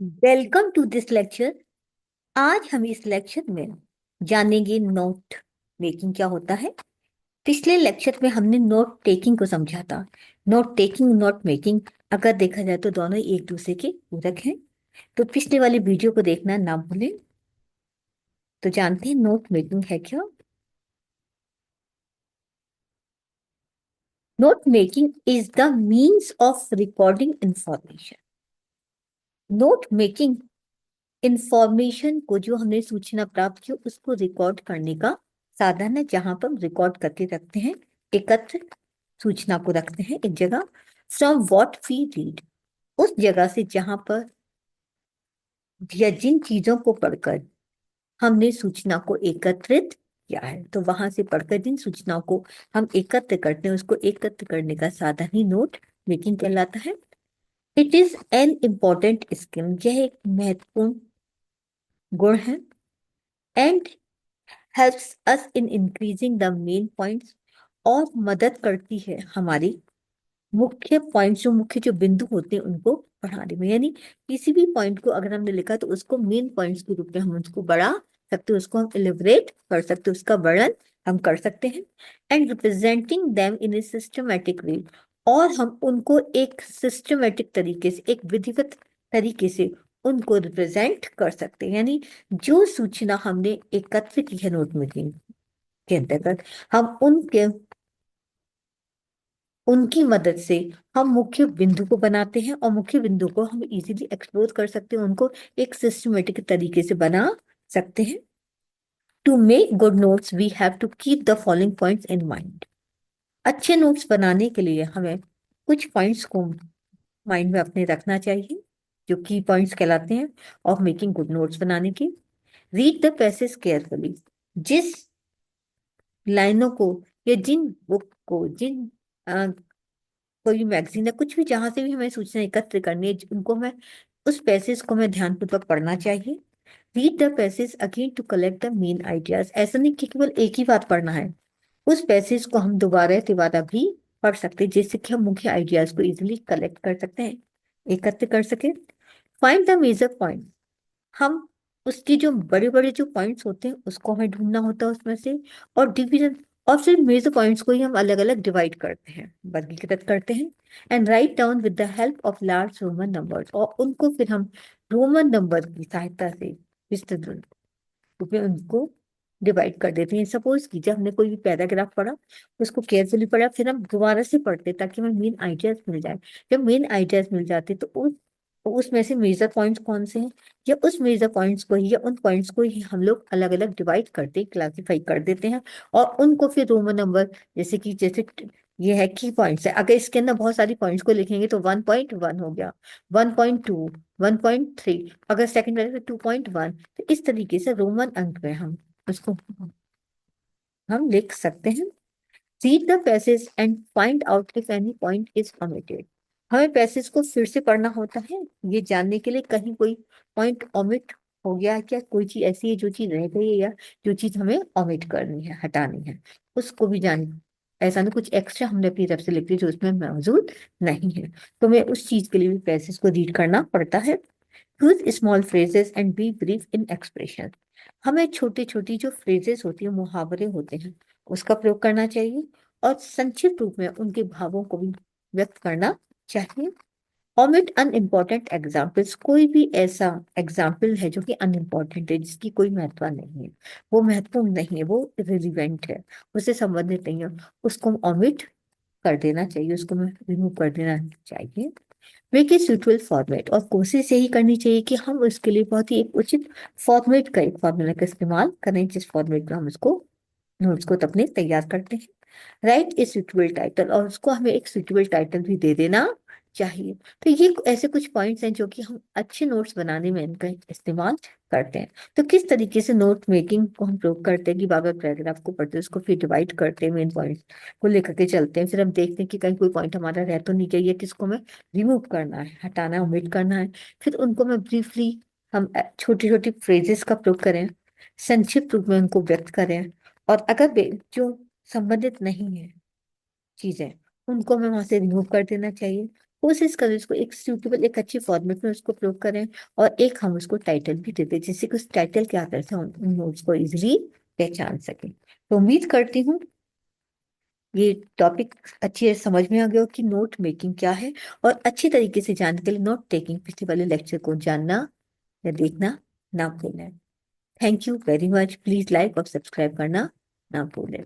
Welcome to this lecture. आज हम इस लेक्चर में जानेंगे नोट मेकिंग क्या होता है। पिछले लेक्चर में हमने नोट टेकिंग को समझा था। नोट टेकिंग, नोट मेकिंग अगर देखा जाए तो दोनों एक दूसरे के पूरक हैं। तो पिछले वाली वीडियो को देखना ना भूलें। तो जानते हैं नोट मेकिंग है क्या। Note making is the means of recording information. Note making information को, जो हमने सूचना प्राप्त की, उसको रिकॉर्ड करने का साधन है, जहां पर हम रिकॉर्ड करके रखते हैं, एकत्र सूचना को रखते हैं एक जगह। फ्रॉम व्हाट वी रीड, उस जगह से जहां पर या जिन चीजों को पढ़कर हमने सूचना को एकत्रित किया है, तो वहां से पढ़कर जिन सूचनाओं को हम एकत्र करते हैं, उसको एकत्र करने का साधन ही नोट मेकिंग कहलाता है। It is an important skill, यह एक महत्वपूर्ण गुण है। And helps us in increasing the main points, और मदद करती है हमारी मुख्य पॉइंट्स, जो बिंदु होते हैं उनको बढ़ाने में। यानी किसी भी पॉइंट को अगर हमने लिखा तो उसको मेन पॉइंट्स के रूप में हम उसको बढ़ा सकते हैं, उसको हम एलिब्रेट कर सकते हैं, उसका वर्णन हम कर सकते हैं। And representing them in a systematic way, और हम उनको एक सिस्टमेटिक तरीके से, एक विधिवत तरीके से उनको रिप्रेजेंट कर सकते हैं। यानी जो सूचना हमने एकत्र की है नोट मेकिंग के अंतर्गत, हम उनकी मदद से हम मुख्य बिंदु को बनाते हैं, और मुख्य बिंदु को हम इजीली एक्सप्लोर कर सकते हैं, उनको एक सिस्टमेटिक तरीके से बना सकते हैं। To make good notes we have to keep the following points in mind. अच्छे नोट्स बनाने के लिए हमें कुछ पॉइंट्स को माइंड में अपने रखना चाहिए, जो की पॉइंट्स कहलाते हैं ऑफ मेकिंग गुड नोट्स बनाने की। रीड द पैसेज केयरफुली, जिस लाइनों को या जिन बुक को, जिन कोई भी मैगजीन है, कुछ भी, जहां से भी हमें सूचना एकत्र करनी है, उनको मैं, उस पैसेज को मैं ध्यानपूर्वक पढ़ना चाहिए। Read the passage again to collect the main ideas, ऐसा नहीं कि केवल एक ही बात पढ़ना है, उस पैसेज को हम दोबारा तिबारा भी पढ़ सकते हैं, जिससे कि हम मुख्य आइडियाज को इजिली कलेक्ट कर सकते हैं, एकत्र कर सके। फाइंड द मेजर पॉइंट, हम उसकी जो बड़े बड़े जो पॉइंट्स होते हैं उसको हमें ढूंढना होता है उसमें से। और डिवीजन, और फिर मेजर पॉइंट्स को ही हम अलग अलग डिवाइड करते हैं, वर्गीकृत करते हैं। And write down with the help of large Roman numbers, और उनको फिर हम रोमन नंबर की सहायता से विस्तृत रूप में उनको डिवाइड कर देते हैं। सपोज कीजिए हमने कोई भी पैराग्राफ पढ़ा, उसको केयरफुली पढ़ा, फिर हम दोबारा से पढ़ते ताकि हमें मेन आइडियाज मिल जाए। जब मेन आइडियाज मिल जाते तो उसमें से मेजर पॉइंट्स कौन से हैं, या उस मेजर पॉइंट्स को ही, या उन पॉइंट्स को ही हम लोग अलग अलग डिवाइड करते, क्लासिफाई कर देते हैं। और उनको फिर रोमन नंबर, जैसे ये है की पॉइंट्स है, अगर इसके अंदर बहुत सारी पॉइंट्स को लिखेंगे तो 1.1 हो गया, 1.2, 1.3, अगर सेकंड वाले तो 2.1। तो इस तरीके से रोमन अंक में हम उसको हम लिख सकते हैं। Read the passage and find out if any point is omitted, हमें पैसेज को फिर से पढ़ना होता है ये जानने के लिए कहीं कोई पॉइंट ओमिट हो गया है क्या, कोई चीज ऐसी है जो चीज रह गई है, या जो चीज हमें ओमिट करनी है, हटानी है, उसको भी जान। ऐसा नहीं कुछ एक्स्ट्रा हमने अपनी तरफ से लिख दिया जो उसमें मौजूद नहीं है, तो हमें उस चीज के लिए भी पैसेज को रीड करना पड़ता है। Use small phrases and B brief in expression, हमें छोटी छोटी जो फ्रेजेस होती है, मुहावरे होते हैं, उसका प्रयोग करना चाहिए, और संक्षिप्त रूप में उनके भावों को भी व्यक्त करना चाहिए। omit अनइम्पॉर्टेंट एग्जाम्पल्स, कोई भी ऐसा एग्जाम्पल है जो कि अनइम्पॉर्टेंट है, जिसकी कोई महत्व नहीं है, वो महत्वपूर्ण नहीं है, वो रिलीवेंट है, उससे संबंधित नहीं है, उसको ऑमिट कर देना चाहिए, उसको रिमूव कर देना चाहिए। मेक ए सुटेबल फॉर्मेट, और कोशिश यही करनी चाहिए कि हम उसके लिए बहुत ही एक उचित फॉर्मेट का, एक फॉर्मूला का इस्तेमाल करें, जिस फॉर्मेट में हम उसको नोट्स को तो अपने तैयार करते हैं। राइट ए सुटेबल टाइटल, और उसको हमें एक सुटेबल टाइटल भी दे देना चाहिए। तो ये ऐसे कुछ पॉइंट्स हैं जो कि हम अच्छे नोट्स बनाने में इनका इस्तेमाल करते हैं। तो किस तरीके से नोट मेकिंग को हम प्रयोग करते हैं कि बार बार पैराग्राफ को पढ़ते हैं, उसको फिर डिवाइड करते हैं, मेन पॉइंट्स को लेकर के चलते हैं, फिर हम देखते हैं कि कहीं कोई पॉइंट हमारा रह तो नहीं गया, या किसको हमें रिमूव करना है, हटाना है, ओमिट करना है। फिर उनको मैं ब्रीफली, हम छोटी छोटी फ्रेजेस का प्रयोग करें, संक्षिप्त रूप में उनको व्यक्त करें, और अगर जो संबंधित नहीं है चीजें, उनको हमें वहां से रिमूव कर देना चाहिए। कोशिश करें उसको एक सूटेबल, एक अच्छी फॉर्मेट में उसको अपलोड करें, और एक हम उसको टाइटल भी देते हैं, जिससे कि उस टाइटल के आधार से हम उन नोट्स को इजिली पहचान सकें। तो उम्मीद करती हूँ ये टॉपिक अच्छी से समझ में आ गया हो कि नोट मेकिंग क्या है, और अच्छी तरीके से जानने के लिए नोट टेकिंग पिछले वाले लेक्चर को जानना या देखना ना भूलें। Thank you very much. Please like और सब्सक्राइब करना ना भूलें।